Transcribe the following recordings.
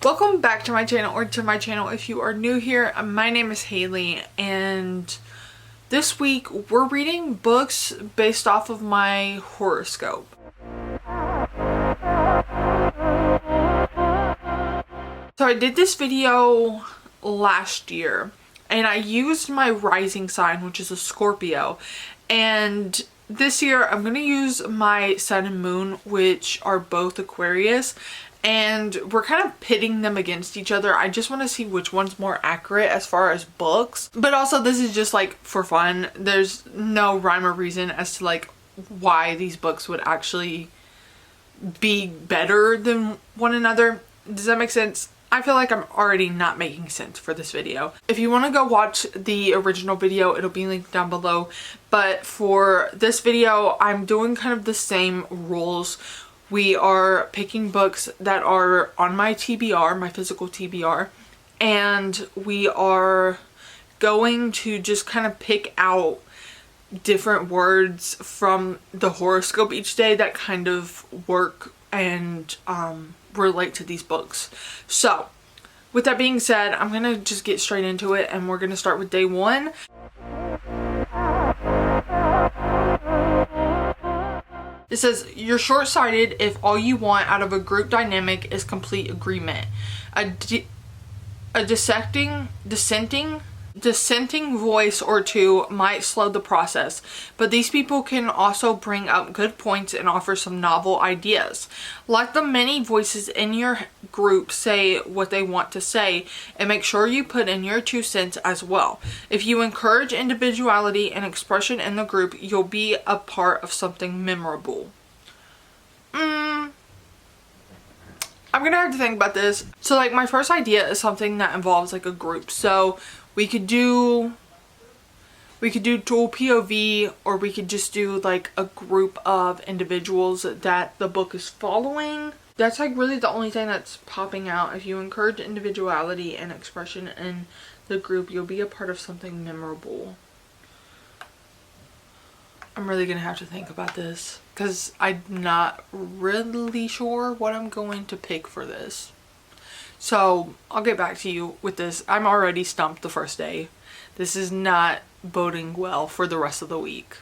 Welcome back to my channel, or to my channel if you are new here. My name is Haley, and this week we're reading books based off of my horoscope. So I did this video last year and I used my rising sign, which is a Scorpio, and this year I'm going to use my sun and moon, which are both Aquarius, and we're kind of pitting them against each other. I just want to see which one's more accurate as far as books, but also this is just like for fun. There's no rhyme or reason as to like why these books would actually be better than one another. Does that make sense? I feel like I'm already not making sense for this video. If you want to go watch the original video, it'll be linked down below. But for this video, I'm doing kind of the same rules. We are picking books that are on my TBR, my physical TBR, and we are going to just kind of pick out different words from the horoscope each day that kind of work and relate to these books. So with that being said, I'm gonna just get straight into it, and we're gonna start with day one. It says, you're short-sighted if all you want out of a group dynamic is complete agreement. A dissenting voice or two might slow the process, but these people can also bring up good points and offer some novel ideas. Let the many voices in your group say what they want to say, and make sure you put in your 2 cents as well. If you encourage individuality and expression in the group, you'll be a part of something memorable. I'm gonna have to think about this. So like my first idea is something that involves like a group. So we could do dual POV, or we could just do like a group of individuals that the book is following. That's like really the only thing that's popping out. If you encourage individuality and expression in the group, you'll be a part of something memorable. I'm really gonna have to think about this because I'm not really sure what I'm going to pick for this. So I'll get back to you with this. I'm already stumped the first day. This is not boding well for the rest of the week.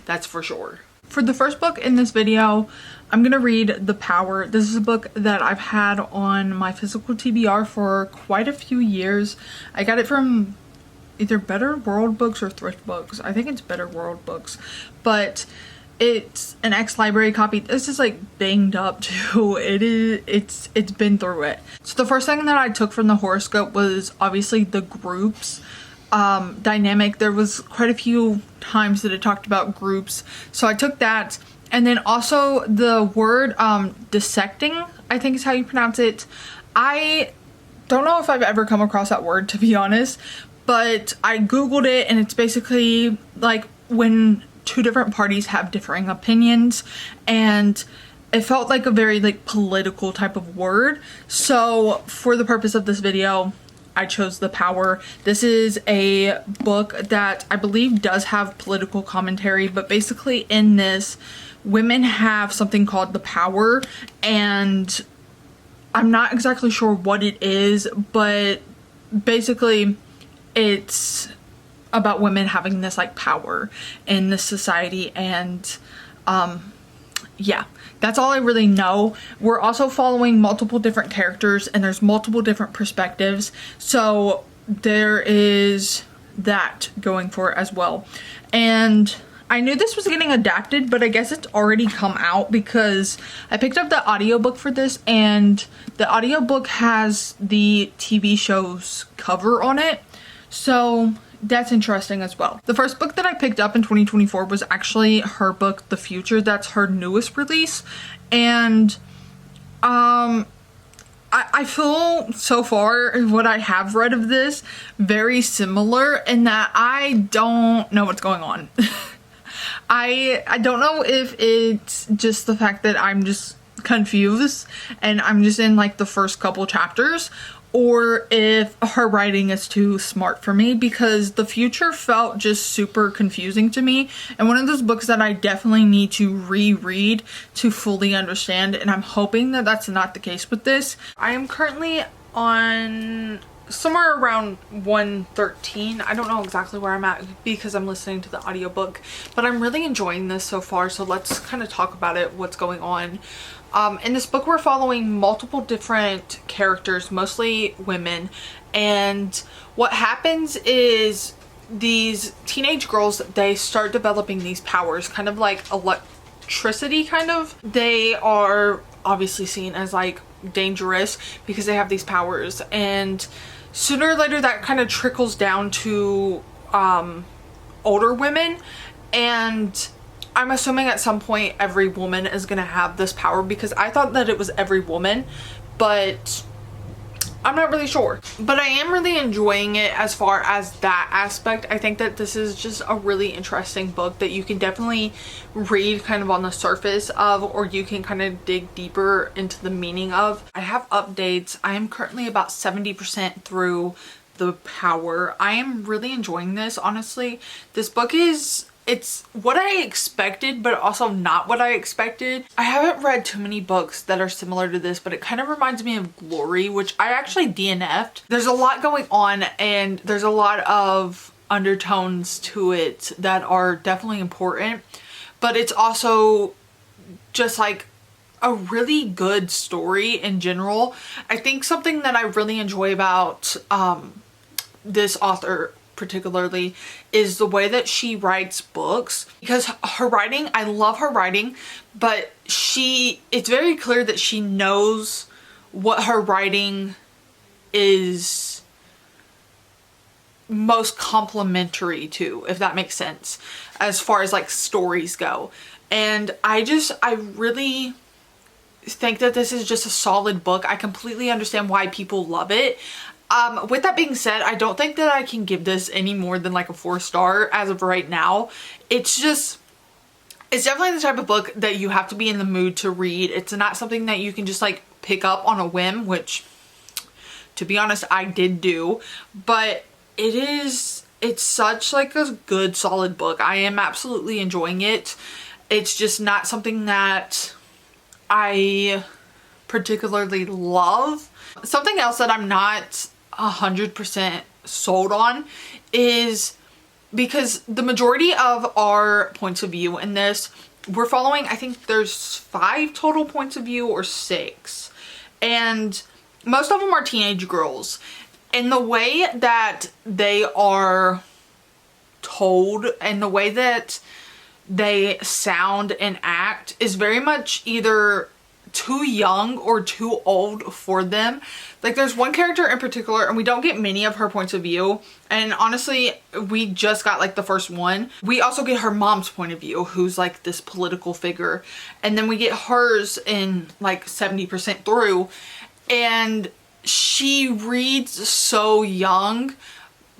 That's for sure. For the first book in this video, I'm going to read The Power. This is a book that I've had on my physical TBR for quite a few years. I got it from either Better World Books or Thrift Books. I think it's Better World Books. But it's an ex-library copy. This is like banged up too. It's been through it. So the first thing that I took from the horoscope was obviously the groups dynamic. There was quite a few times that it talked about groups, so I took that. And then also the word dissecting, I think is how you pronounce it. I don't know if I've ever come across that word, to be honest, but I googled it, and it's basically like when two different parties have differing opinions, and it felt like a very like political type of word. So for the purpose of this video, I chose The Power. This is a book that I believe does have political commentary, but basically in this, women have something called the power, and I'm not exactly sure what it is, but basically it's about women having this like power in this society. And yeah, that's all I really know. We're also following multiple different characters, and there's multiple different perspectives, so there is that going for it as well. And I knew this was getting adapted, but I guess it's already come out because I picked up the audiobook for this, and the audiobook has the TV show's cover on it, so that's interesting as well. The first book that I picked up in 2024 was actually her book, The Future. That's her newest release. And I feel so far what I have read of this very similar in that I don't know what's going on. I don't know if it's just the fact that I'm just confused and I'm just in like the first couple chapters, or if her writing is too smart for me, because the future felt just super confusing to me, and one of those books that I definitely need to reread to fully understand, and I'm hoping that that's not the case with this. I am currently on somewhere around 113. I don't know exactly where I'm at because I'm listening to the audiobook, but I'm really enjoying this so far, so let's kind of talk about it, what's going on. In this book, we're following multiple different characters, mostly women, and what happens is these teenage girls, they start developing these powers, kind of like electricity, kind of. They are obviously seen as like dangerous because they have these powers, and sooner or later that kind of trickles down to older women, and I'm assuming at some point every woman is gonna have this power, because I thought that it was every woman, but I'm not really sure. But I am really enjoying it as far as that aspect. I think that this is just a really interesting book that you can definitely read kind of on the surface of, or you can kind of dig deeper into the meaning of. I have updates. I am currently about 70% through the power. I am really enjoying this, honestly. This book is, it's what I expected, but also not what I expected. I haven't read too many books that are similar to this, but it kind of reminds me of Glory, which I actually DNF'd. There's a lot going on, and there's a lot of undertones to it that are definitely important, but it's also just like a really good story in general. I think something that I really enjoy about this author particularly is the way that she writes books, because her writing, I love her writing, but it's very clear that she knows what her writing is most complimentary to, if that makes sense, as far as like stories go. And I really think that this is just a solid book. I completely understand why people love it. With that being said, I don't think that I can give this any more than like a 4-star as of right now. It's definitely the type of book that you have to be in the mood to read. It's not something that you can just like pick up on a whim, which to be honest, I did do, but it's such like a good solid book. I am absolutely enjoying it. It's just not something that I particularly love. Something else that I'm not 100% sold on is, because the majority of our points of view in this, we're following, I think there's 5 total points of view or 6, and most of them are teenage girls, and the way that they are told and the way that they sound and act is very much either too young or too old for them. Like, there's one character in particular, and we don't get many of her points of view, and honestly we just got like the first one. We also get her mom's point of view, who's like this political figure, and then we get hers in like 70% through, and she reads so young,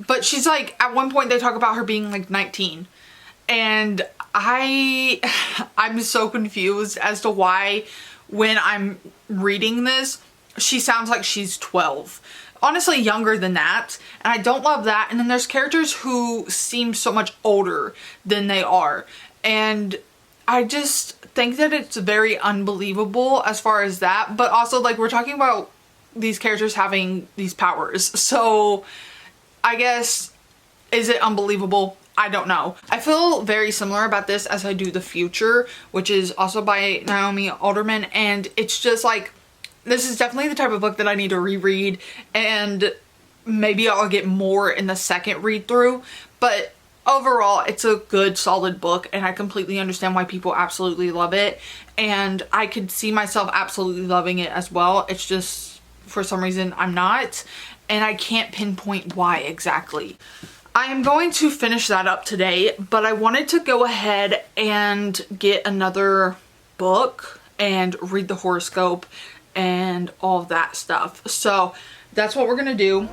but she's like, at one point they talk about her being like 19, and I'm so confused as to why when I'm reading this she sounds like she's 12. Honestly, younger than that, and I don't love that. And then there's characters who seem so much older than they are, and I just think that it's very unbelievable as far as that. But also, like, we're talking about these characters having these powers, so I guess, is it unbelievable? I don't know. I feel very similar about this as I do The Future, which is also by Naomi Alderman, and it's just like, this is definitely the type of book that I need to reread, and maybe I'll get more in the second read through, but overall it's a good solid book, and I completely understand why people absolutely love it, and I could see myself absolutely loving it as well. It's just, for some reason, I'm not, and I can't pinpoint why exactly. I am going to finish that up today, but I wanted to go ahead and get another book and read the horoscope and all of that stuff. So that's what we're gonna do.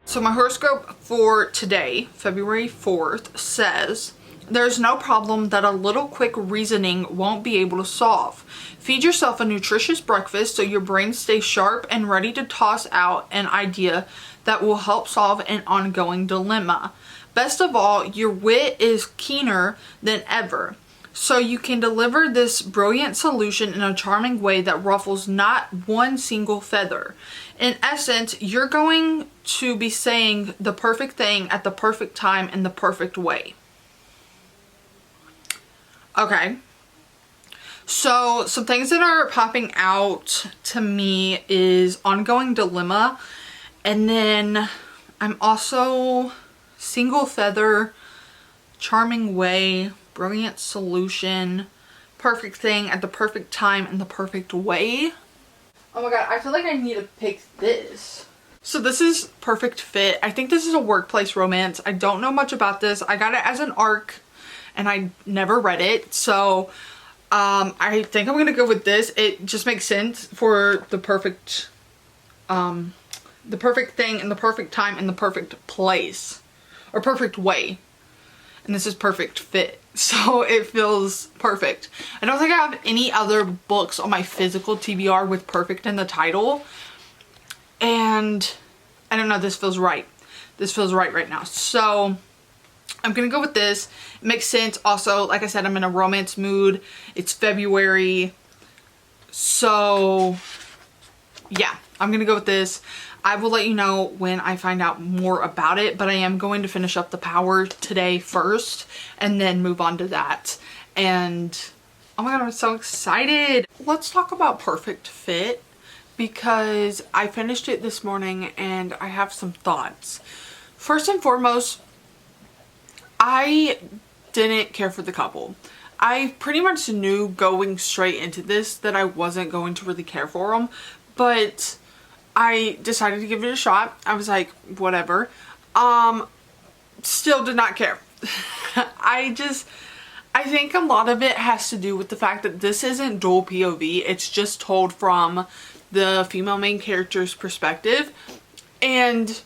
So my horoscope for today, February 4th, says, There's no problem that a little quick reasoning won't be able to solve. Feed yourself a nutritious breakfast so your brain stays sharp and ready to toss out an idea that will help solve an ongoing dilemma. Best of all, your wit is keener than ever, so you can deliver this brilliant solution in a charming way that ruffles not one single feather. In essence, you're going to be saying the perfect thing at the perfect time in the perfect way. Okay, so some things that are popping out to me is ongoing dilemma, and then I'm also single feather, charming way, brilliant solution, perfect thing at the perfect time in the perfect way. Oh my god, I feel like I need to pick this. So this is Perfect Fit. I think this is a workplace romance. I don't know much about this. I got it as an ARC and I never read it, so I think I'm gonna go with this. It just makes sense for the perfect thing in the perfect time in the perfect place, or perfect way. And this is Perfect Fit, so it feels perfect. I don't think I have any other books on my physical TBR with perfect in the title, and I don't know, this feels right. This feels right now, so I'm gonna go with this. It makes sense. Also, like I said, I'm in a romance mood. It's February. So yeah, I'm gonna go with this. I will let you know when I find out more about it, but I am going to finish up The Power today first and then move on to that. And oh my god, I'm so excited. Let's talk about Perfect Fit because I finished it this morning and I have some thoughts. First and foremost, I didn't care for the couple. I pretty much knew going straight into this that I wasn't going to really care for them, but I decided to give it a shot. I was like, whatever. Still did not care. I think a lot of it has to do with the fact that this isn't dual POV. It's just told from the female main character's perspective. And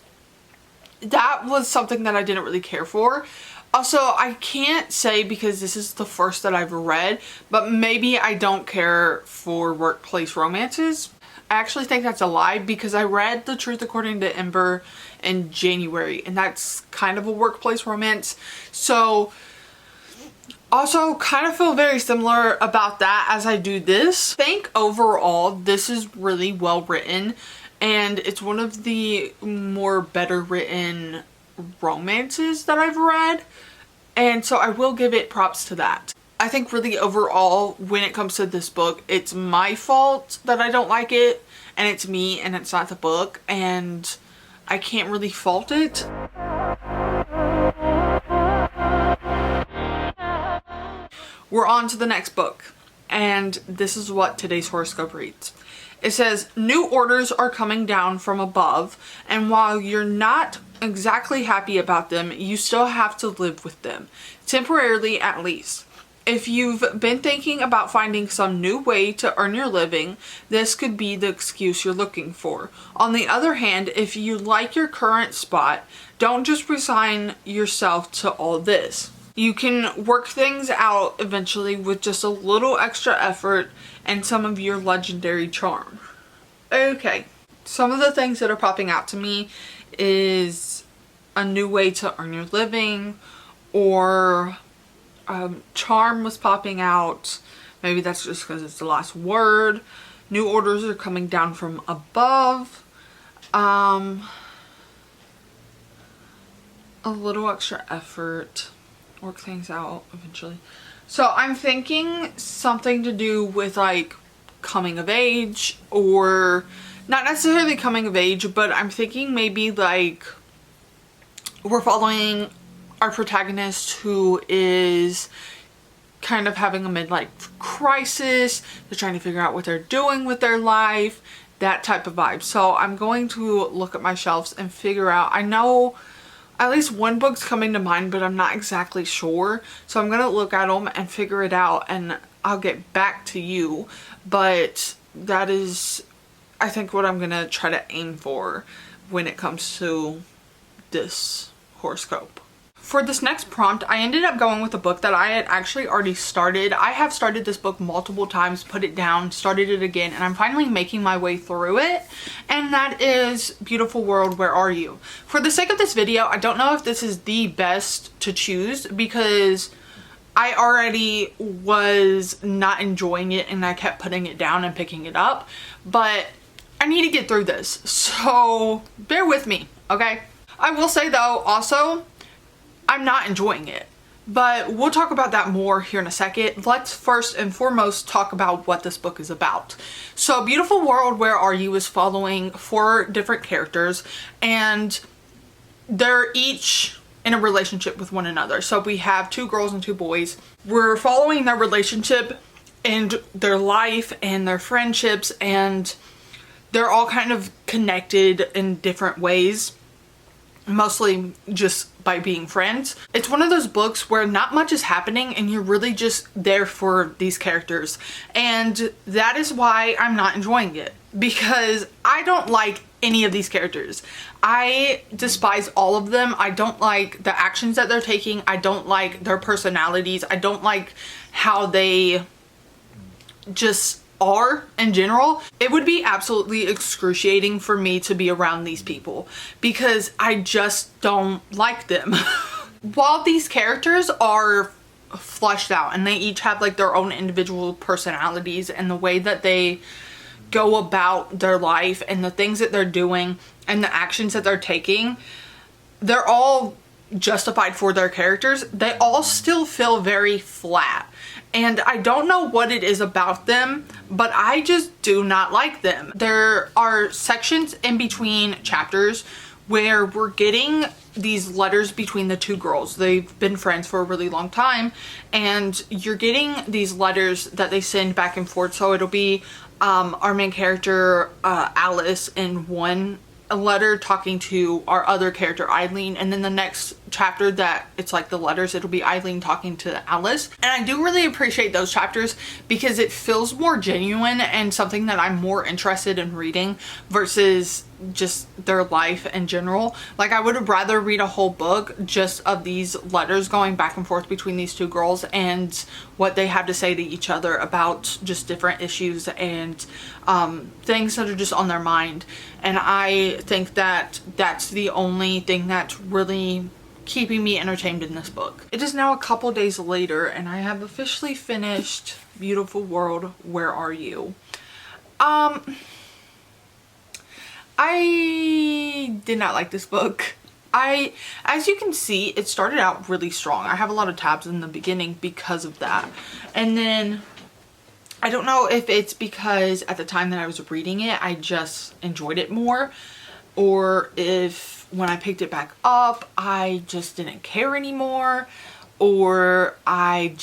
that was something that I didn't really care for. Also, I can't say because this is the first that I've read, but maybe I don't care for workplace romances. I actually think that's a lie because I read The Truth According to Ember in January, and that's kind of a workplace romance. So also kind of feel very similar about that as I do this. I think overall this is really well written, and it's one of the more better written romances that I've read, and so I will give it props to that. I think really overall when it comes to this book, it's my fault that I don't like it, and it's me and it's not the book, and I can't really fault it. We're on to the next book, and this is what today's horoscope reads. It says, new orders are coming down from above, and while you're not exactly happy about them, you still have to live with them, temporarily at least. If you've been thinking about finding some new way to earn your living, this could be the excuse you're looking for. On the other hand, if you like your current spot, don't just resign yourself to all this. You can work things out eventually with just a little extra effort and some of your legendary charm. Okay, some of the things that are popping out to me is a new way to earn your living, or charm was popping out. Maybe that's just because it's the last word. New orders are coming down from above. A little extra effort. Work things out eventually. So I'm thinking something to do with like coming of age, or not necessarily coming of age, but I'm thinking maybe like we're following our protagonist who is kind of having a midlife crisis. They're trying to figure out what they're doing with their life, that type of vibe. So I'm going to look at my shelves and figure out, I know at least one book's coming to mind, but I'm not exactly sure. So I'm gonna look at them and figure it out, and I'll get back to you. But that is, I think, what I'm gonna try to aim for when it comes to this horoscope. For this next prompt, I ended up going with a book that I had actually already started. I have started this book multiple times, put it down, started it again, and I'm finally making my way through it. And that is Beautiful World, Where Are You? For the sake of this video, I don't know if this is the best to choose because I already was not enjoying it and I kept putting it down and picking it up. But I need to get through this, so bear with me, okay? I will say though, also, I'm not enjoying it, but we'll talk about that more here in a second. Let's first and foremost talk about what this book is about. So Beautiful World, Where Are You is following 4 different characters, and they're each in a relationship with one another. So we have 2 girls and 2 boys. We're following their relationship and their life and their friendships, and they're all kind of connected in different ways. Mostly just by being friends. It's one of those books where not much is happening and you're really just there for these characters. And that is why I'm not enjoying it, because I don't like any of these characters. I despise all of them. I don't like the actions that they're taking. I don't like their personalities. I don't like how they just are in general. It would be absolutely excruciating for me to be around these people because I just don't like them. While these characters are fleshed out and they each have like their own individual personalities and the way that they go about their life and the things that they're doing and the actions that they're taking, they're all justified for their characters. They all still feel very flat. And I don't know what it is about them, but I just do not like them. There are sections in between chapters where we're getting these letters between the 2 girls. They've been friends for a really long time, and you're getting these letters that they send back and forth. So it'll be our main character, Alice, in one letter talking to our other character, Eileen, and then the next chapter that it's like the letters, it'll be Eileen talking to Alice. And I do really appreciate those chapters because it feels more genuine and something that I'm more interested in reading versus just their life in general. Like, I would have rather read a whole book just of these letters going back and forth between these 2 girls and what they have to say to each other about just different issues and things that are just on their mind. And I think that that's the only thing that's really keeping me entertained in this book. It is now a couple days later and I have officially finished Beautiful World, Where Are You? I did not like this book. As you can see, it started out really strong. I have a lot of tabs in the beginning because of that. And then I don't know if it's because at the time that I was reading it, I just enjoyed it more, or if when I picked it back up, I just didn't care anymore, or I'm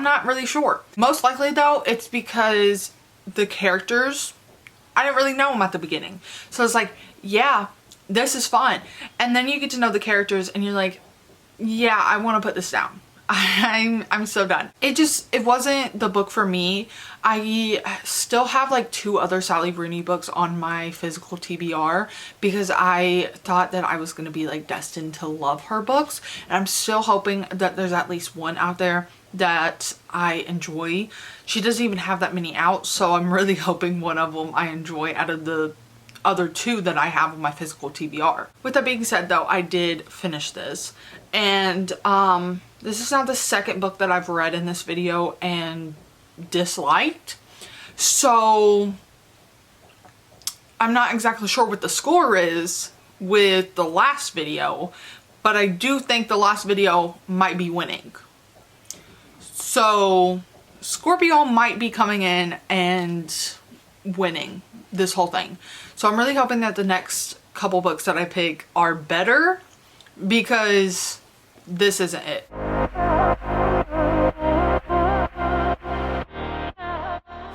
not really sure. Most likely though, it's because the characters, I didn't really know them at the beginning. So it's like, yeah, this is fun. And then you get to know the characters and you're like, yeah, I want to put this down. I'm so done. It wasn't the book for me. I still have like 2 other Sally Rooney books on my physical TBR because I thought that I was going to be like destined to love her books. And I'm still hoping that there's at least one out there that I enjoy. She doesn't even have that many out, so I'm really hoping one of them I enjoy out of the other 2 that I have on my physical TBR. With that being said though, I did finish this, and this is now the 2nd book that I've read in this video and disliked. So I'm not exactly sure what the score is with the last video, but I do think the last video might be winning. So Scorpio might be coming in and winning this whole thing. So I'm really hoping that the next couple books that I pick are better, because this isn't it.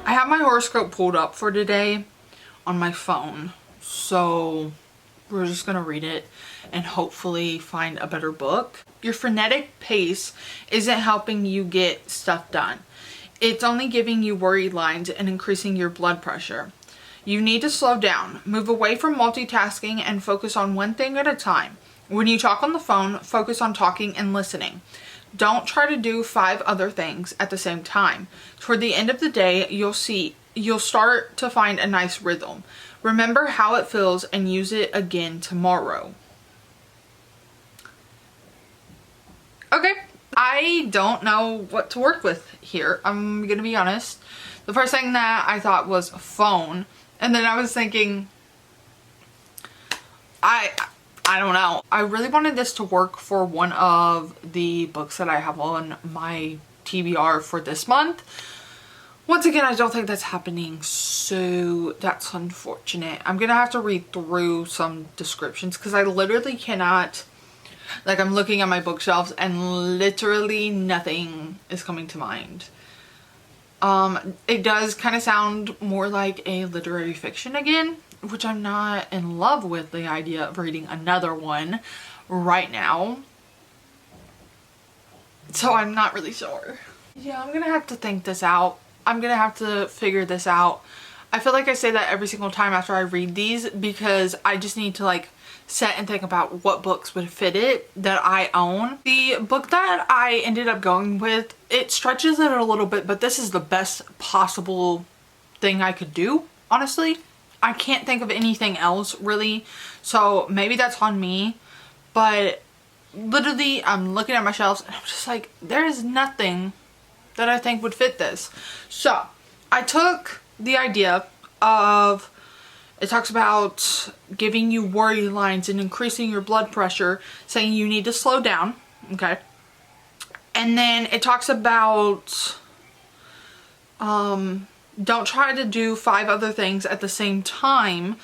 I have my horoscope pulled up for today on my phone, so we're just gonna read it and hopefully find a better book. Your frenetic pace isn't helping you get stuff done. It's only giving you worried lines and increasing your blood pressure. You need to slow down, move away from multitasking and focus on one thing at a time. When you talk on the phone, focus on talking and listening. Don't try to do 5 other things at the same time. Toward the end of the day, you'll start to find a nice rhythm. Remember how it feels and use it again tomorrow. Okay, I don't know what to work with here. I'm gonna be honest. The first thing that I thought was phone, and then I was thinking, I don't know. I really wanted this to work for one of the books that I have on my TBR for this month. Once again, I don't think that's happening, so that's unfortunate. I'm gonna have to read through some descriptions because I literally cannot, like, I'm looking at my bookshelves and literally nothing is coming to mind. It does kind of sound more like a literary fiction again, which I'm not in love with the idea of reading another one right now. So I'm not really sure. Yeah, I'm gonna have to think this out. I'm gonna have to figure this out. I feel like I say that every single time after I read these because I just need to like sit and think about what books would fit it that I own. The book that I ended up going with, it stretches it a little bit, but this is the best possible thing I could do, honestly. I can't think of anything else really, so maybe that's on me, but literally I'm looking at my shelves and I'm just like, there is nothing that I think would fit this. So I took the idea of, it talks about giving you worry lines and increasing your blood pressure, saying you need to slow down, okay? And then it talks about don't try to do 5 other things at the same time.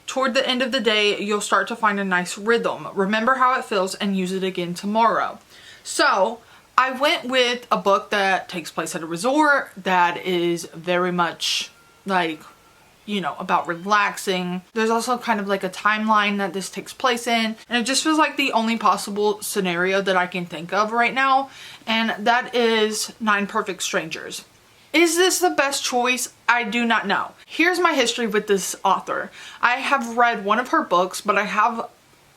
Toward the end of the day, you'll start to find a nice rhythm. Remember how it feels and use it again tomorrow. So I went with a book that takes place at a resort that is very much like, you know, about relaxing. There's also kind of like a timeline that this takes place in, and it just feels like the only possible scenario that I can think of right now, and that is 9 Perfect Strangers. Is this the best choice? I do not know. Here's my history with this author. I have read one of her books, but I have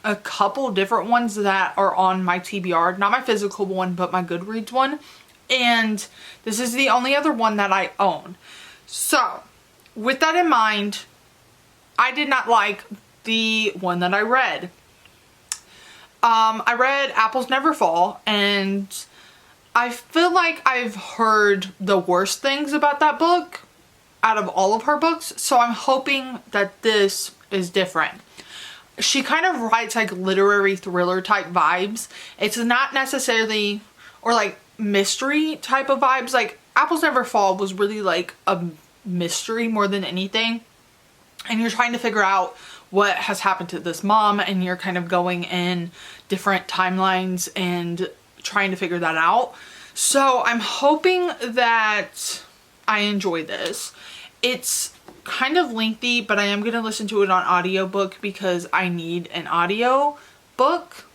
a couple different ones that are on my TBR. Not my physical one, but my Goodreads one. And this is the only other one that I own. So, with that in mind, I did not like the one that I read. I read Apples Never Fall, and I feel like I've heard the worst things about that book out of all of her books, so I'm hoping that this is different. She kind of writes like literary thriller type vibes. It's not necessarily, or like mystery type of vibes. Like Apples Never Fall was really like a mystery more than anything. And you're trying to figure out what has happened to this mom, and you're kind of going in different timelines and trying to figure that out. So I'm hoping that I enjoy this. It's kind of lengthy, but I am going to listen to it on audiobook because I need an audio book,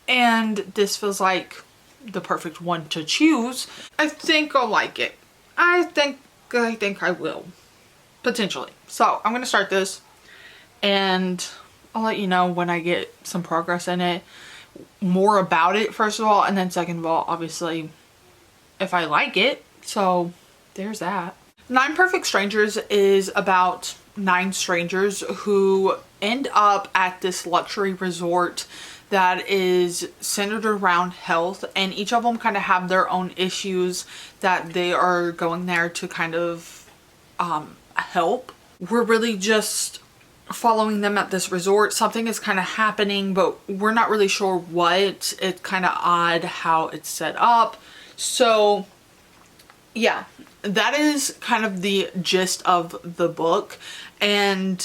and this feels like the perfect one to choose. I think I'll like it. I think I will, potentially. So I'm going to start this, and I'll let you know when I get some progress in it, more about it first of all, and then second of all, obviously, if I like it. So there's that. 9 Perfect Strangers is about 9 strangers who end up at this luxury resort that is centered around health, and each of them kind of have their own issues that they are going there to kind of help. We're really just following them at this resort. Something is kind of happening, but we're not really sure what. It's kind of odd how it's set up. So yeah, that is kind of the gist of the book. And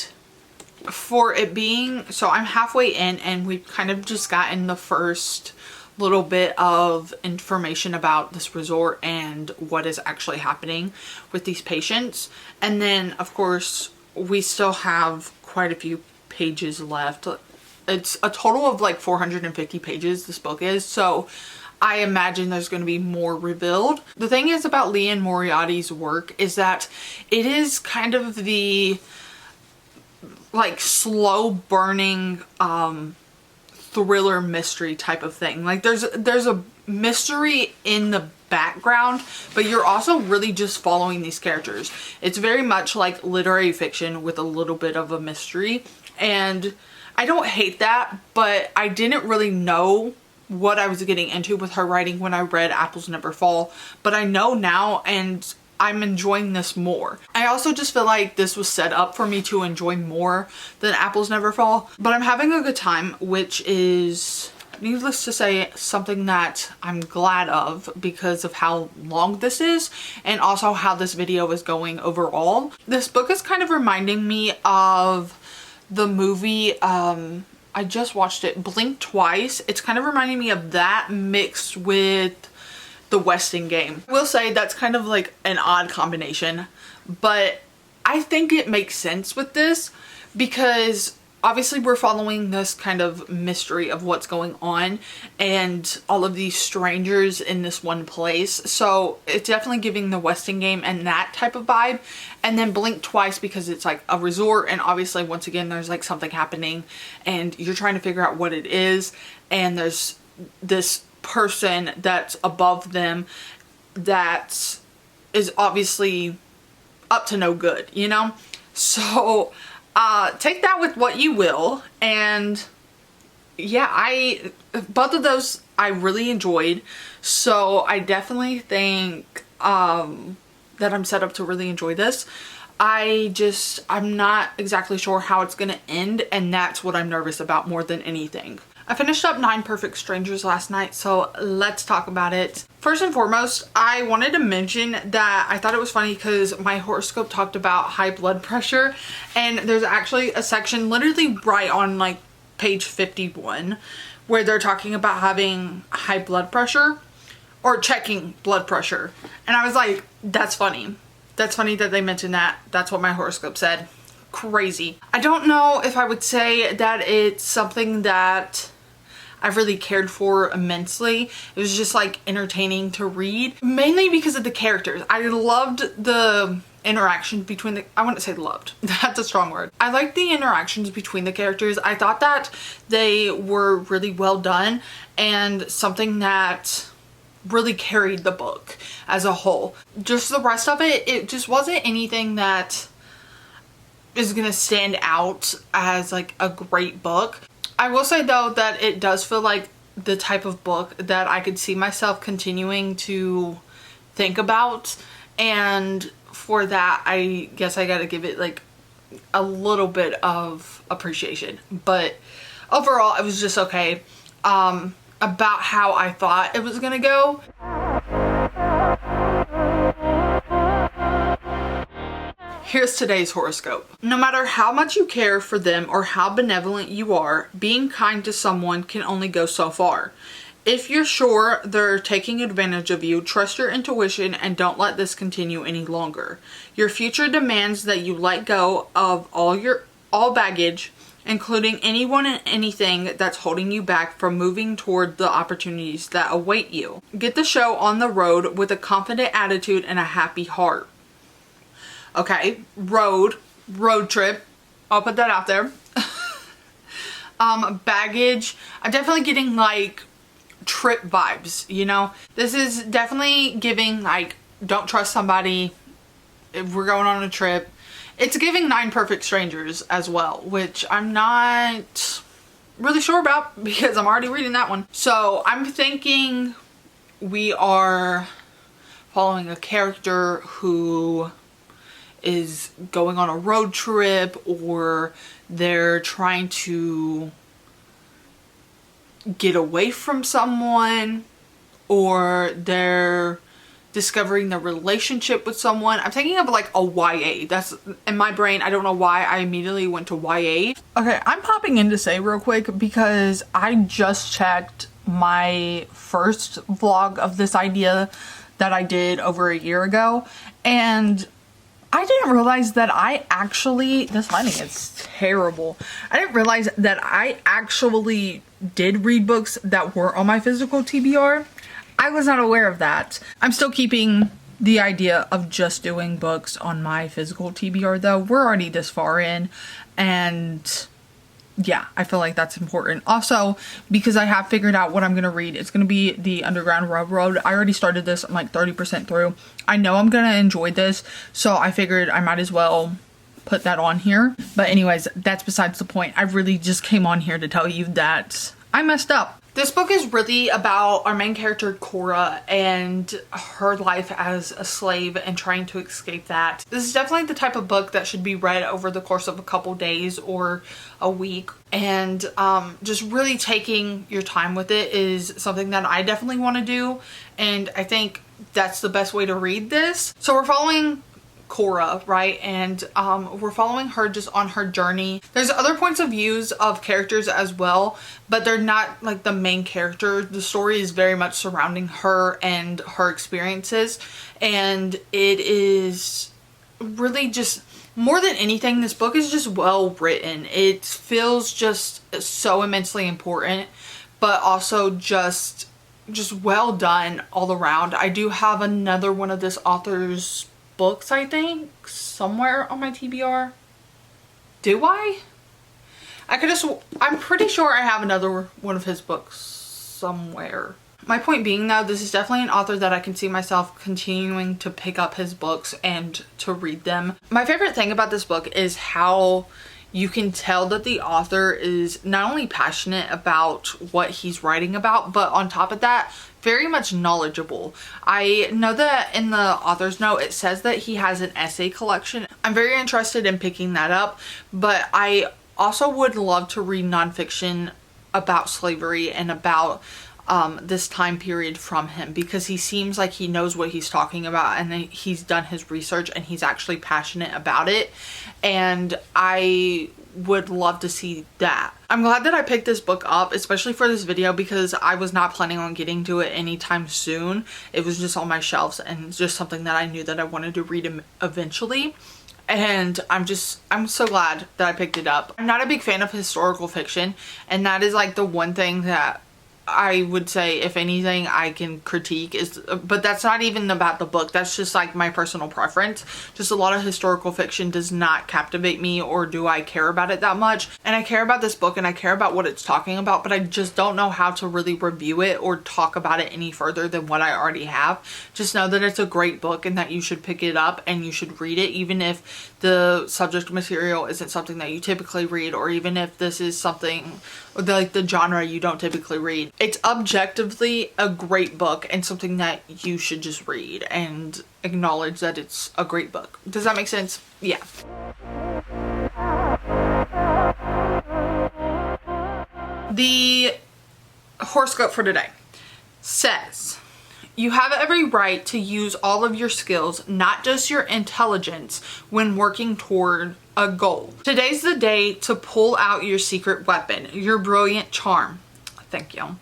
for it being, so I'm halfway in, and we've kind of just gotten the first little bit of information about this resort and what is actually happening with these patients. And then of course we still have quite a few pages left. It's a total of like 450 pages this book is, so I imagine there's going to be more revealed. The thing is about Liane Moriarty's work is that it is kind of the like slow burning thriller mystery type of thing. Like there's a mystery in the background, but you're also really just following these characters. It's very much like literary fiction with a little bit of a mystery, and I don't hate that, but I didn't really know what I was getting into with her writing when I read Apples Never Fall, but I know now, and I'm enjoying this more. I also just feel like this was set up for me to enjoy more than Apples Never Fall, but I'm having a good time, which is, needless to say, something that I'm glad of because of how long this is and also how this video is going overall. This book is kind of reminding me of the movie, I just watched it, Blink Twice. It's kind of reminding me of that mixed with the Westing game. I will say that's kind of like an odd combination, but I think it makes sense with this because obviously we're following this kind of mystery of what's going on and all of these strangers in this one place. So it's definitely giving the Westing game and that type of vibe. And then Blink Twice because it's like a resort, and obviously once again there's like something happening and you're trying to figure out what it is, and there's this person that's above them that is obviously up to no good, you know? So take that with what you will. And yeah, both of those I really enjoyed, so I definitely think that I'm set up to really enjoy this. I'm not exactly sure how it's gonna end, and that's what I'm nervous about more than anything. I finished up 9 Perfect Strangers last night, so let's talk about it. First and foremost, I wanted to mention that I thought it was funny because my horoscope talked about high blood pressure, and there's actually a section literally right on like page 51 where they're talking about having high blood pressure or checking blood pressure. And I was like, that's funny. That's funny that they mentioned that. That's what my horoscope said. Crazy. I don't know if I would say that it's something that I've really cared for immensely. It was just like entertaining to read, mainly because of the characters. I loved the interactions between the, I wouldn't say loved, that's a strong word. I liked the interactions between the characters. I thought that they were really well done and something that really carried the book as a whole. Just the rest of it, it just wasn't anything that is gonna stand out as like a great book. I will say though that it does feel like the type of book that I could see myself continuing to think about, and for that I guess I gotta give it like a little bit of appreciation. But overall it was just okay. About how I thought it was gonna go. Here's today's horoscope. No matter how much you care for them or how benevolent you are, being kind to someone can only go so far. If you're sure they're taking advantage of you, trust your intuition and don't let this continue any longer. Your future demands that you let go of all baggage, including anyone and anything that's holding you back from moving toward the opportunities that await you. Get the show on the road with a confident attitude and a happy heart. Okay, road trip. I'll put that out there. Baggage. I'm definitely getting like trip vibes, you know? This is definitely giving like, don't trust somebody if we're going on a trip. It's giving 9 Perfect Strangers as well, which I'm not really sure about because I'm already reading that one. So I'm thinking we are following a character who is going on a road trip, or they're trying to get away from someone, or they're discovering the relationship with someone. I'm thinking of like a YA. That's in my brain. I don't know why I immediately went to YA. Okay, I'm popping in to say real quick because I just checked my first vlog of this idea that I did over a year ago, and I didn't realize that I actually, this lighting is terrible. I didn't realize that I actually did read books that were on my physical TBR. I was not aware of that. I'm still keeping the idea of just doing books on my physical TBR though. We're already this far in, and yeah, I feel like that's important. Also, because I have figured out what I'm going to read, it's going to be The Underground Railroad. I already started this. I'm like 30% through. I know I'm going to enjoy this, so I figured I might as well put that on here. But anyways, that's besides the point. I really just came on here to tell you that I messed up. This book is really about our main character, Cora, and her life as a slave and trying to escape that. This is definitely the type of book that should be read over the course of a couple days or a week. And just really taking your time with it is something that I definitely want to do. And I think that's the best way to read this. So we're following Cora, right? And we're following her just on her journey. There's other points of views of characters as well, but they're not like the main character. The story is very much surrounding her and her experiences, and it is really just, more than anything, this book is just well written. It feels just so immensely important, but also just well done all around. I do have another one of this author's books, I think, somewhere on my TBR. Do I? I'm pretty sure I have another one of his books somewhere. My point being, though, this is definitely an author that I can see myself continuing to pick up his books and to read them. My favorite thing about this book is how you can tell that the author is not only passionate about what he's writing about, but on top of that, very much knowledgeable. I know that in the author's note, it says that he has an essay collection. I'm very interested in picking that up, but I also would love to read nonfiction about slavery and about this time period from him, because he seems like he knows what he's talking about and he's done his research and he's actually passionate about it, and I would love to see that. I'm glad that I picked this book up, especially for this video, because I was not planning on getting to it anytime soon. It was just on my shelves and just something that I knew that I wanted to read eventually. And I'm so glad that I picked it up. I'm not a big fan of historical fiction, and that is like the one thing that I would say, if anything, I can critique is, but that's not even about the book. That's just like my personal preference. Just a lot of historical fiction does not captivate me, or do I care about it that much. And I care about this book and I care about what it's talking about, but I just don't know how to really review it or talk about it any further than what I already have. Just know that it's a great book and that you should pick it up and you should read it, even if the subject material isn't something that you typically read, or even if this is something like the genre you don't typically read. It's objectively a great book and something that you should just read and acknowledge that it's a great book. Does that make sense? Yeah. The horoscope for today says, you have every right to use all of your skills, not just your intelligence, when working toward a goal. Today's the day to pull out your secret weapon, your brilliant charm. Thank you.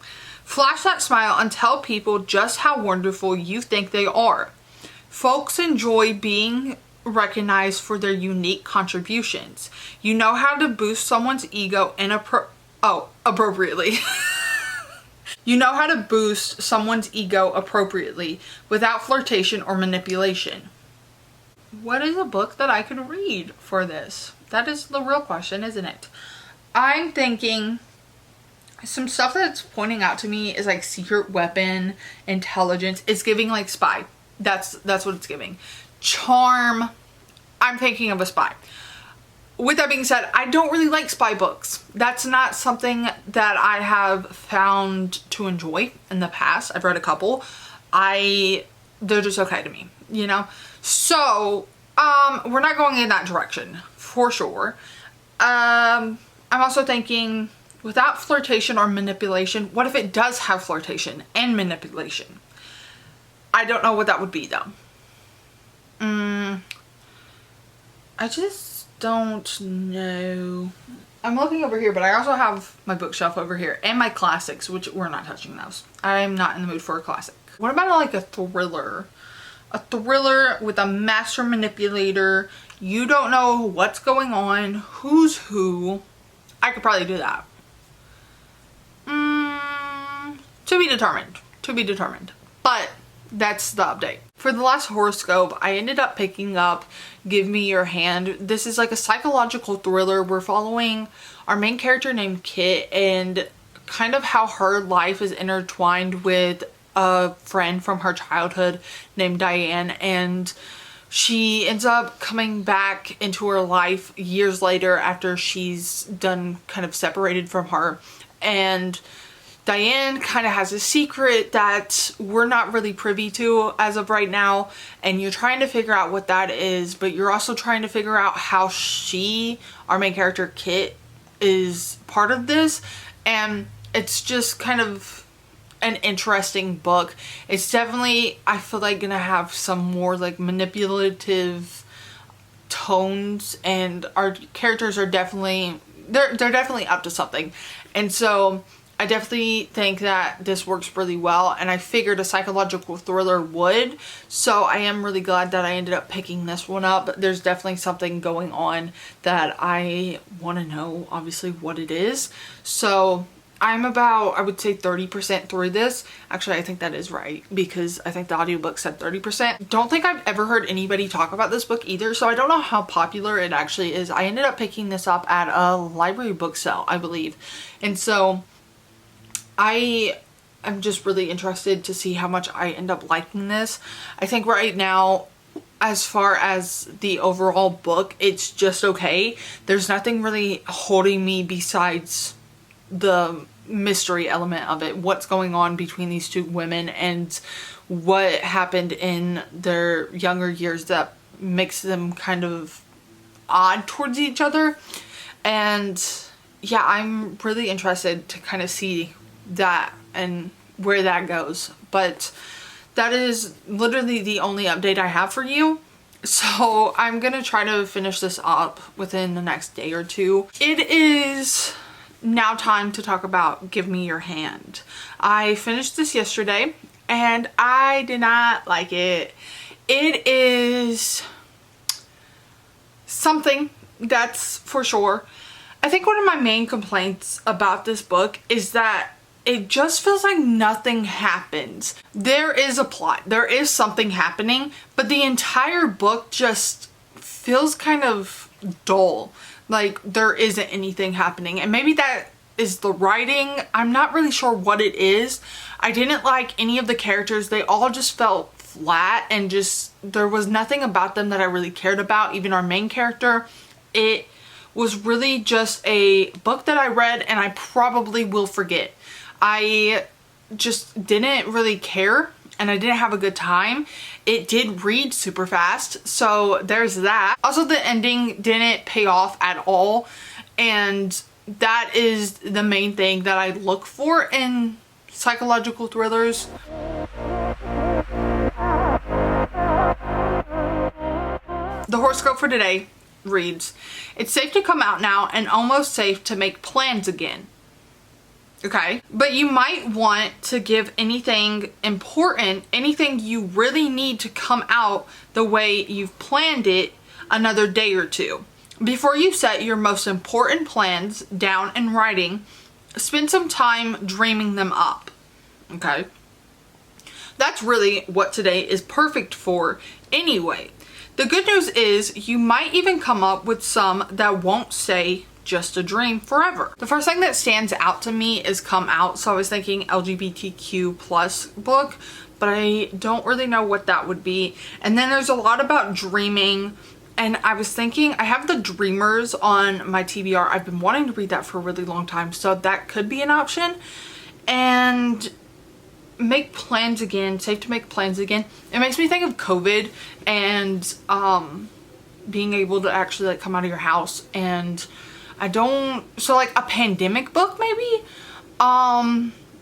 Flash that smile and tell people just how wonderful you think they are. Folks enjoy being recognized for their unique contributions. You know how to boost someone's ego appropriately. You know how to boost someone's ego appropriately without flirtation or manipulation. What is a book that I could read for this? That is the real question, isn't it? I'm thinking some stuff that's pointing out to me is like secret weapon, intelligence. It's giving like spy. That's what it's giving. Charm. I'm thinking of a spy. With that being said, I don't really like spy books. That's not something that I have found to enjoy in the past. I've read a couple. They're just okay to me, you know? So, we're not going in that direction, for sure. I'm also thinking, without flirtation or manipulation, what if it does have flirtation and manipulation? I don't know what that would be, though. I just don't know. I'm looking over here, but I also have my bookshelf over here and my classics, which we're not touching those. I'm not in the mood for a classic. What about like a thriller? A thriller with a master manipulator. You don't know what's going on, who's who. I could probably do that. To be determined. To be determined. But that's the update. For the last horoscope, I ended up picking up Give Me Your Hand. This is like a psychological thriller. We're following our main character named Kit and kind of how her life is intertwined with a friend from her childhood named Diane, and she ends up coming back into her life years later after she's done kind of separated from her. And Diane kind of has a secret that we're not really privy to as of right now, and you're trying to figure out what that is, but you're also trying to figure out how our main character Kit, is part of this. And it's just kind of an interesting book. It's definitely, I feel like, gonna have some more like manipulative tones, and our characters are definitely, they're definitely up to something. And so I definitely think that this works really well, and I figured a psychological thriller would, so I am really glad that I ended up picking this one up. There's definitely something going on that I want to know, obviously, what it is. So I'm about, I would say, 30% through this. Actually, I think that is right, because I think the audiobook said 30%. Don't think I've ever heard anybody talk about this book either, so I don't know how popular it actually is. I ended up picking this up at a library book sale, I believe. And so I am just really interested to see how much I end up liking this. I think right now, as far as the overall book, it's just okay. There's nothing really holding me besides the mystery element of it. What's going on between these two women and what happened in their younger years that makes them kind of odd towards each other. And yeah, I'm really interested to kind of see that and where that goes. But that is literally the only update I have for you. So I'm gonna try to finish this up within the next day or two. It is now time to talk about Give Me Your Hand. I finished this yesterday and I did not like it. It is something, that's for sure. I think one of my main complaints about this book is that it just feels like nothing happens. There is a plot, there is something happening, but the entire book just feels kind of dull. Like there isn't anything happening, and maybe that is the writing. I'm not really sure what it is. I didn't like any of the characters. They all just felt flat, and just there was nothing about them that I really cared about. Even our main character, it was really just a book that I read and I probably will forget. I just didn't really care, and I didn't have a good time. It did read super fast, so there's that. Also, the ending didn't pay off at all, and that is the main thing that I look for in psychological thrillers. The horoscope for today reads, "It's safe to come out now and almost safe to make plans again." Okay, but you might want to give anything important, anything you really need to come out the way you've planned it, another day or two. Before you set your most important plans down in writing, spend some time dreaming them up. Okay, that's really what today is perfect for anyway. The good news is you might even come up with some that won't say just a dream forever. The first thing that stands out to me is come out. So I was thinking LGBTQ plus book, but I don't really know what that would be. And then there's a lot about dreaming. And I was thinking, I have the Dreamers on my TBR. I've been wanting to read that for a really long time, so that could be an option. And make plans again, safe to make plans again. It makes me think of COVID and being able to actually like come out of your house. And so like a pandemic book maybe.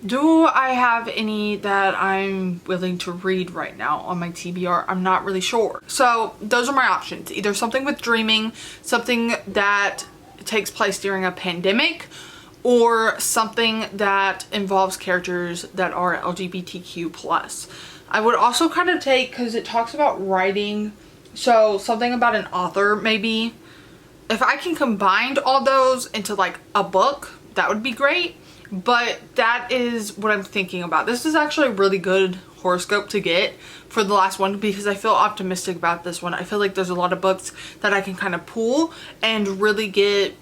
Do I have any that I'm willing to read right now on my TBR? I'm not really sure. So those are my options. Either something with dreaming, something that takes place during a pandemic, or something that involves characters that are LGBTQ plus. I would also kind of take, because it talks about writing, so something about an author maybe. If I can combine all those into like a book, that would be great. But that is what I'm thinking about. This is actually a really good horoscope to get for the last one because I feel optimistic about this one. I feel like there's a lot of books that I can kind of pull and really get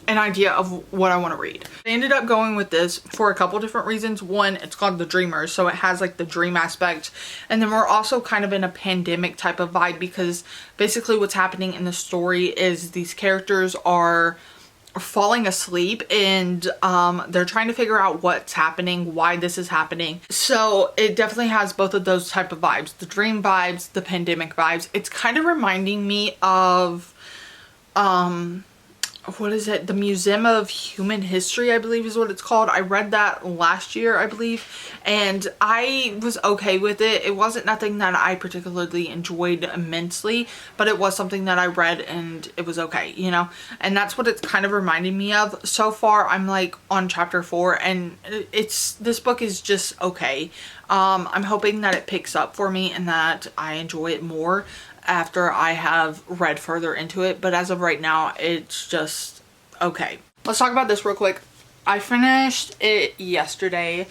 an idea of what I want to read. I ended up going with this for a couple different reasons. One, it's called The Dreamers, so it has like the dream aspect, and then we're also kind of in a pandemic type of vibe because basically what's happening in the story is these characters are falling asleep and they're trying to figure out what's happening, why this is happening. So it definitely has both of those type of vibes, the dream vibes, the pandemic vibes. It's kind of reminding me of what is it? The Museum of Human History, I believe is what it's called. I read that last year, I believe, and I was okay with it. It wasn't nothing that I particularly enjoyed immensely, but it was something that I read and it was okay, you know? And that's what it's kind of reminding me of. So far, I'm like on chapter 4 and this book is just okay. I'm hoping that it picks up for me and that I enjoy it more after I have read further into it, but as of right now it's just okay. Let's talk about this real quick. I finished it yesterday.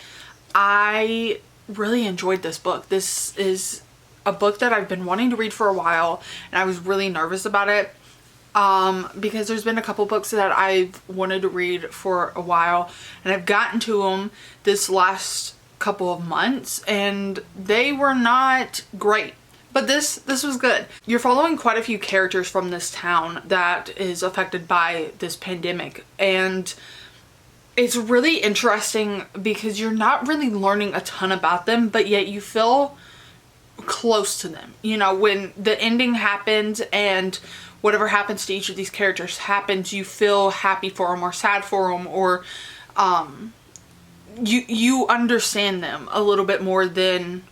I really enjoyed this book. This is a book that I've been wanting to read for a while and I was really nervous about it because there's been a couple books that I've wanted to read for a while and I've gotten to them this last couple of months and they were not great. But this was good. You're following quite a few characters from this town that is affected by this pandemic. And it's really interesting because you're not really learning a ton about them, but yet you feel close to them. You know, when the ending happens and whatever happens to each of these characters happens, you feel happy for them or sad for them, or you understand them a little bit more than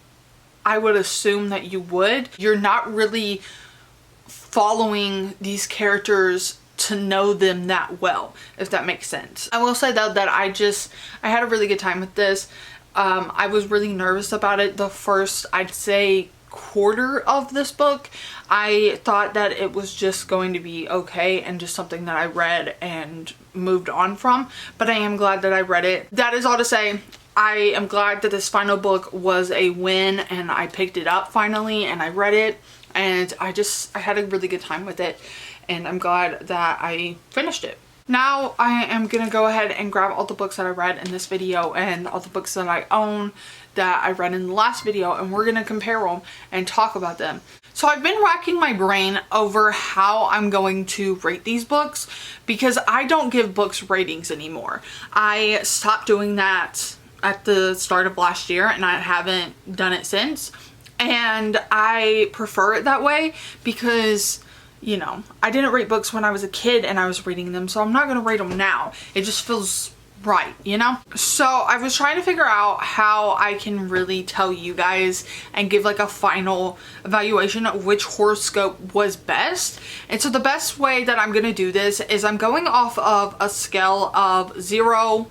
I would assume that you would. You're not really following these characters to know them that well, if that makes sense. I will say though that I had a really good time with this. I was really nervous about it the first, I'd say, quarter of this book. I thought that it was just going to be okay and just something that I read and moved on from, but I am glad that I read it. That is all to say, I am glad that this final book was a win and I picked it up finally and I read it and I had a really good time with it and I'm glad that I finished it. Now I am gonna go ahead and grab all the books that I read in this video and all the books that I own that I read in the last video and we're gonna compare them and talk about them. So I've been racking my brain over how I'm going to rate these books because I don't give books ratings anymore. I stopped doing that at the start of last year and I haven't done it since, and I prefer it that way because, you know, I didn't rate books when I was a kid and I was reading them, so I'm not gonna rate them now. It just feels right, you know? So I was trying to figure out how I can really tell you guys and give like a final evaluation of which horoscope was best. And so the best way that I'm gonna do this is I'm going off of a scale of 0,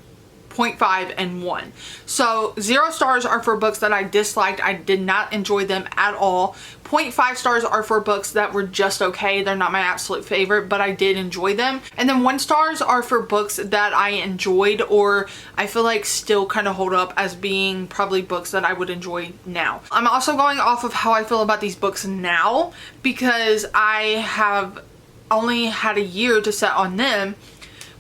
0.5 and 1. So 0 stars are for books that I disliked. I did not enjoy them at all. 0.5 stars are for books that were just okay. They're not my absolute favorite, but I did enjoy them. And then 1 stars are for books that I enjoyed or I feel like still kind of hold up as being probably books that I would enjoy now. I'm also going off of how I feel about these books now because I have only had a year to set on them,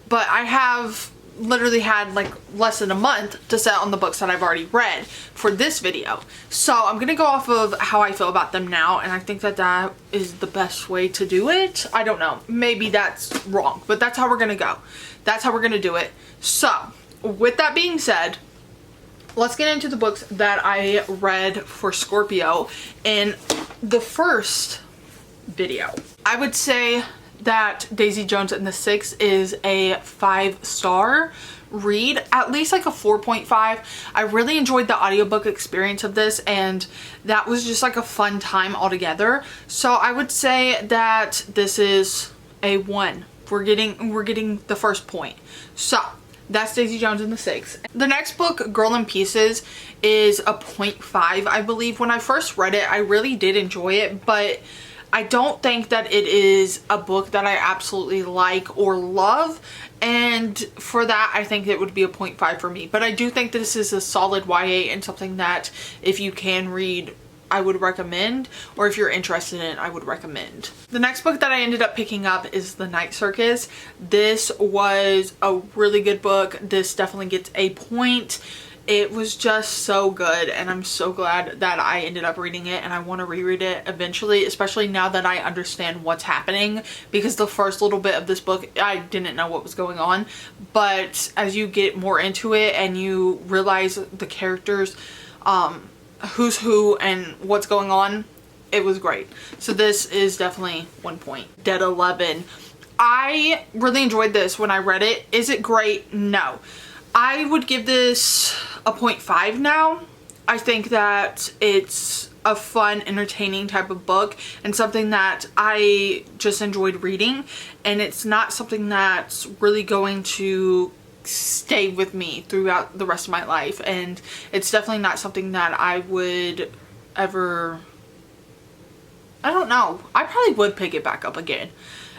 but I have literally had like less than a month to set on the books that I've already read for this video. So I'm gonna go off of how I feel about them now, and I think that that is the best way to do it. I don't know, maybe that's wrong, but that's how we're gonna go. That's how we're gonna do it. So with that being said, let's get into the books that I read for Scorpio in the first video. I would say that Daisy Jones and the Six is a 5-star read, at least like a 4.5. I really enjoyed the audiobook experience of this and that was just like a fun time altogether. So I would say that this is a 1. We're getting the first point. So that's Daisy Jones and the Six. The next book, Girl in Pieces, is a 0.5, I believe. When I first read it, I really did enjoy it, but I don't think that it is a book that I absolutely like or love, and for that I think it would be a 0.5 for me. But I do think this is a solid YA and something that if you can read, I would recommend, or if you're interested in it, I would recommend. The next book that I ended up picking up is The Night Circus. This was a really good book. This definitely gets a point. It was just so good, and I'm so glad that I ended up reading it, and I want to reread it eventually, especially now that I understand what's happening, because the first little bit of this book I didn't know what was going on, but as you get more into it and you realize the characters, who's who and what's going on, it was great. So this is definitely 1 point. Dead 11. I really enjoyed this when I read it. Is it great? No. I would give this a 0.5 now. I think that it's a fun, entertaining type of book and something that I just enjoyed reading, and it's not something that's really going to stay with me throughout the rest of my life, and it's definitely not something that I would ever, I don't know, I probably would pick it back up again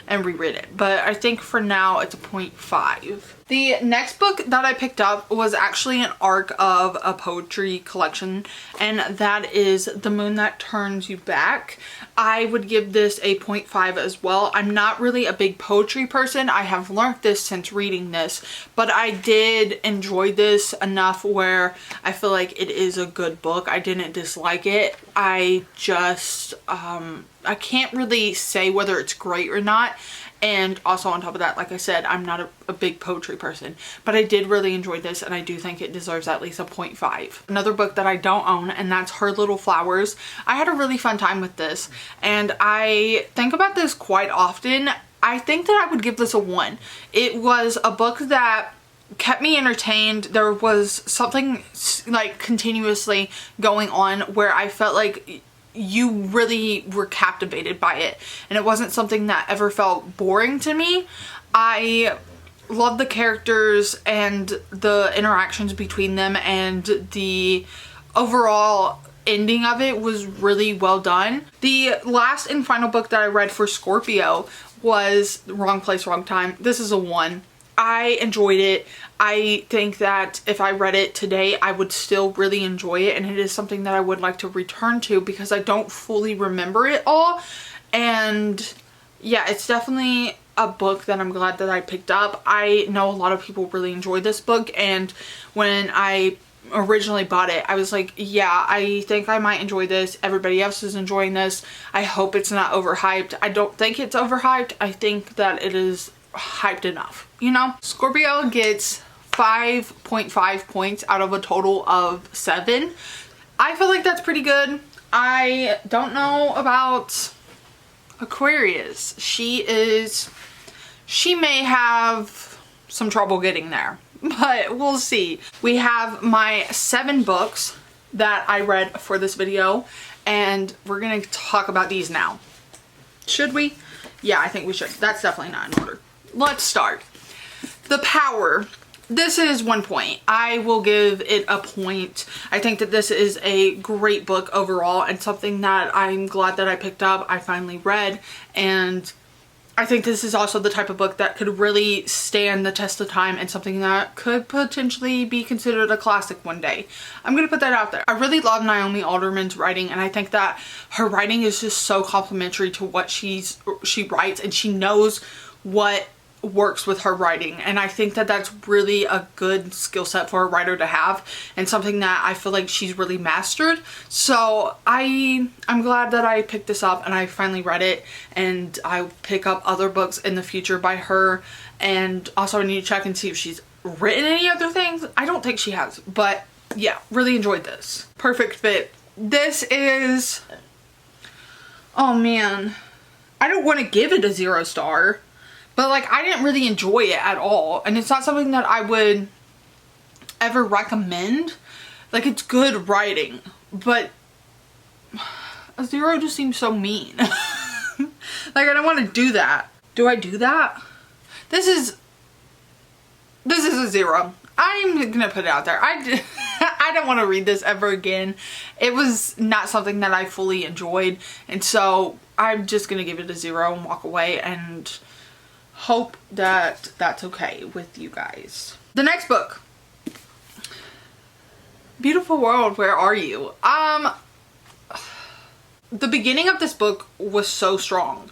and reread it, but I think for now it's a 0.5. The next book that I picked up was actually an arc of a poetry collection, and that is The Moon That Turns You Back. I would give this a 0.5 as well. I'm not really a big poetry person. I have learned this since reading this, but I did enjoy this enough where I feel like it is a good book. I didn't dislike it. I just, I can't really say whether it's great or not. And also on top of that, like I said, I'm not a big poetry person, but I did really enjoy this, and I do think it deserves at least a 0.5. Another book that I don't own, and that's Her Little Flowers. I had a really fun time with this, and I think about this quite often. I think that I would give this a 1. It was a book that kept me entertained. There was something like continuously going on where I felt like you really were captivated by it, and it wasn't something that ever felt boring to me. I love the characters and the interactions between them, and the overall ending of it was really well done. The last and final book that I read for Scorpio was Wrong Place, Wrong Time. This is a 1. I enjoyed it. I think that if I read it today, I would still really enjoy it, and it is something that I would like to return to because I don't fully remember it all. And yeah, it's definitely a book that I'm glad that I picked up. I know a lot of people really enjoy this book, and when I originally bought it, I was like, yeah, I think I might enjoy this. Everybody else is enjoying this. I hope it's not overhyped. I don't think it's overhyped. I think that it is hyped enough, you know? Scorpio gets 5.5 points out of a total of 7. I feel like that's pretty good. I don't know about Aquarius. She may have some trouble getting there, but we'll see. We have my 7 books that I read for this video, and we're gonna talk about these now. Should we? Yeah, I think we should. That's definitely not in order. Let's start. The Power. This is 1 point. I will give it a point. I think that this is a great book overall, and something that I'm glad that I picked up. I finally read, and I think this is also the type of book that could really stand the test of time, and something that could potentially be considered a classic one day. I'm gonna put that out there. I really love Naomi Alderman's writing, and I think that her writing is just so complimentary to what she writes, and she knows what works with her writing, and I think that that's really a good skill set for a writer to have, and something that I feel like she's really mastered. So I'm glad that I picked this up and I finally read it, and I'll pick up other books in the future by her. And also I need to check and see if she's written any other things. I don't think she has, but yeah, really enjoyed this. Perfect Fit. This is, oh man, I don't want to give it a 0 star. But like, I didn't really enjoy it at all. And it's not something that I would ever recommend. Like, it's good writing, but a 0 just seems so mean. Like, I don't want to do that. Do I do that? This is a 0. I'm gonna put it out there. I don't want to read this ever again. It was not something that I fully enjoyed, and so I'm just gonna give it a 0 and walk away and hope that that's okay with you guys. The next book, Beautiful World, Where Are You? The beginning of this book was so strong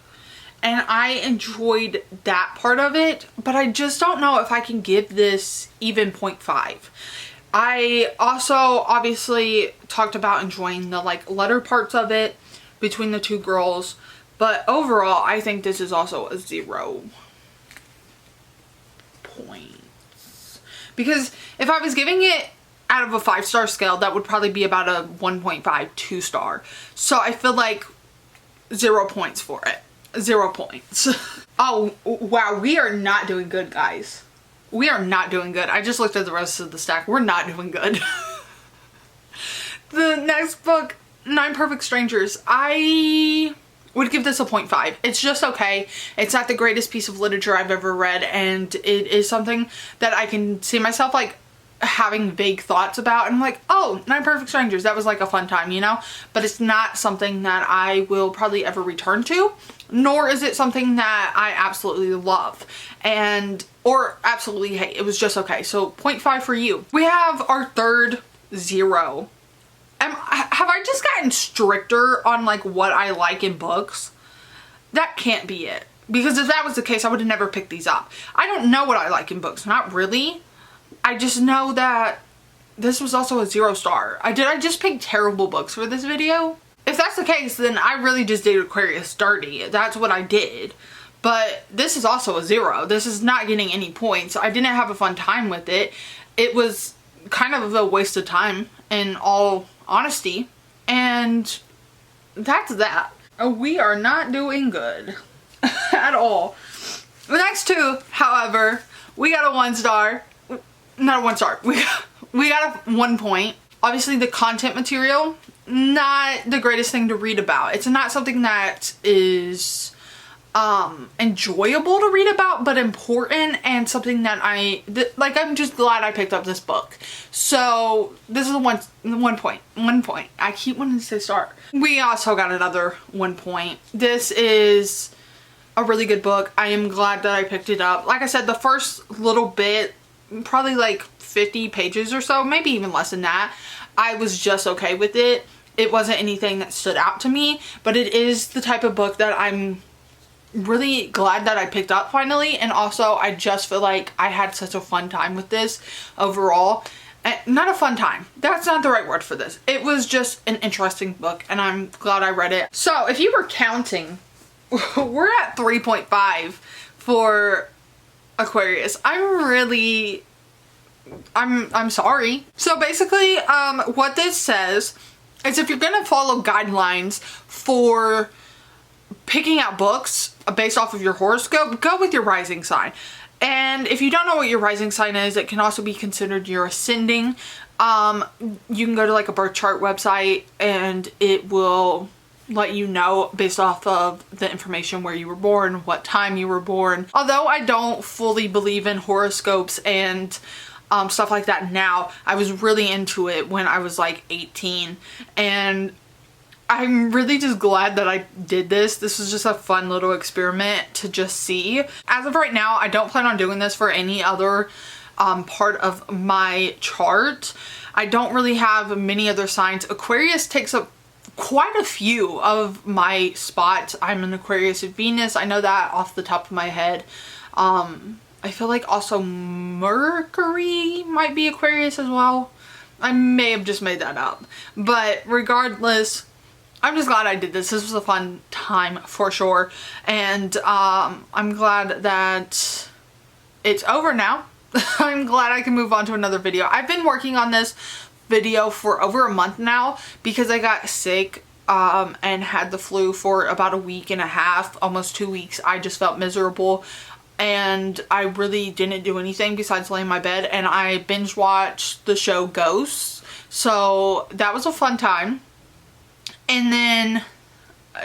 and I enjoyed that part of it, but I just don't know if I can give this even 0.5. I also obviously talked about enjoying the like letter parts of it between the two girls, but overall I think this is also a 0 points, because if I was giving it out of a 5-star scale, that would probably be about a 1.5, 2 star. So I feel like 0 points for it. 0 points. Oh, wow. We are not doing good, guys. We are not doing good. I just looked at the rest of the stack. We're not doing good. The next book, 9 Perfect Strangers. I would give this a 0.5. It's just okay. It's not the greatest piece of literature I've ever read, and it is something that I can see myself like having vague thoughts about, and I'm like, oh, 9 Perfect Strangers, that was like a fun time, you know? But it's not something that I will probably ever return to, nor is it something that I absolutely love or absolutely hate. It was just okay. So 0.5 for you. We have our third 0. Have I just gotten stricter on like what I like in books? That can't be it, because if that was the case, I would have never picked these up. I don't know what I like in books, not really. I just know that this was also a 0 star. Did I just pick terrible books for this video? If that's the case, then I really just did Aquarius dirty. That's what I did. But this is also a 0. This is not getting any points. I didn't have a fun time with it. It was kind of a waste of time, in all honesty. And that's that. We are not doing good at all. The next two, however, we got a 1 star. Not a 1 star. We got a 1 point. Obviously the content material, not the greatest thing to read about. It's not something that is enjoyable to read about, but important, and something that I'm just glad I picked up this book. So this is a 1 point. 1 point. I keep wanting to say star. We also got another 1 point. This is a really good book. I am glad that I picked it up. Like I said, the first little bit, probably like 50 pages or so, maybe even less than that, I was just okay with it. It wasn't anything that stood out to me, but it is the type of book that I'm really glad that I picked up finally. And also I just feel like I had such a fun time with this overall. Not a fun time, that's not the right word for this. It was just an interesting book and I'm glad I read it. So if you were counting, we're at 3.5 for Aquarius. I'm sorry. So basically, what this says is if you're gonna follow guidelines for picking out books based off of your horoscope, go with your rising sign. And if you don't know what your rising sign is, it can also be considered your ascending. You can go to like a birth chart website and it will let you know based off of the information where you were born, what time you were born. Although I don't fully believe in horoscopes and stuff like that now, I was really into it when I was like 18, and I'm really just glad that I did this. This was just a fun little experiment to just see. As of right now, I don't plan on doing this for any other part of my chart. I don't really have many other signs. Aquarius takes up quite a few of my spots. I'm an Aquarius of Venus. I know that off the top of my head. I feel like also Mercury might be Aquarius as well. I may have just made that up. But regardless, I'm just glad I did this. This was a fun time for sure. And I'm glad that it's over now. I'm glad I can move on to another video. I've been working on this video for over a month now because I got sick and had the flu for about a week and a half, almost 2 weeks. I just felt miserable and I really didn't do anything besides lay in my bed, and I binge watched the show Ghosts. So that was a fun time. And then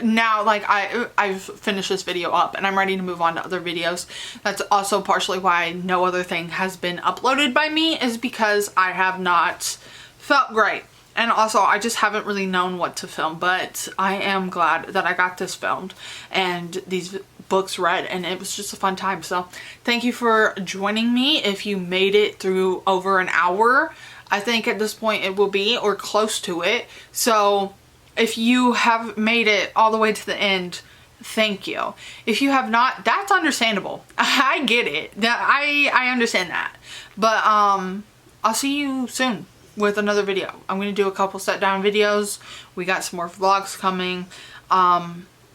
now, like, I've finished this video up and I'm ready to move on to other videos. That's also partially why no other thing has been uploaded by me, is because I have not felt great. And also, I just haven't really known what to film, but I am glad that I got this filmed and these books read, and it was just a fun time. So thank you for joining me. If you made it through over an hour, I think at this point it will be, or close to it. So if you have made it all the way to the end, thank you. If you have not, that's understandable. I get it. I understand that. But I'll see you soon with another video. I'm gonna do a couple set down videos. We got some more vlogs coming.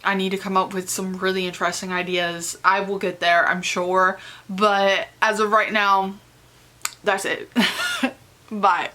I need to come up with some really interesting ideas. I will get there, I'm sure. But as of right now, that's it. Bye.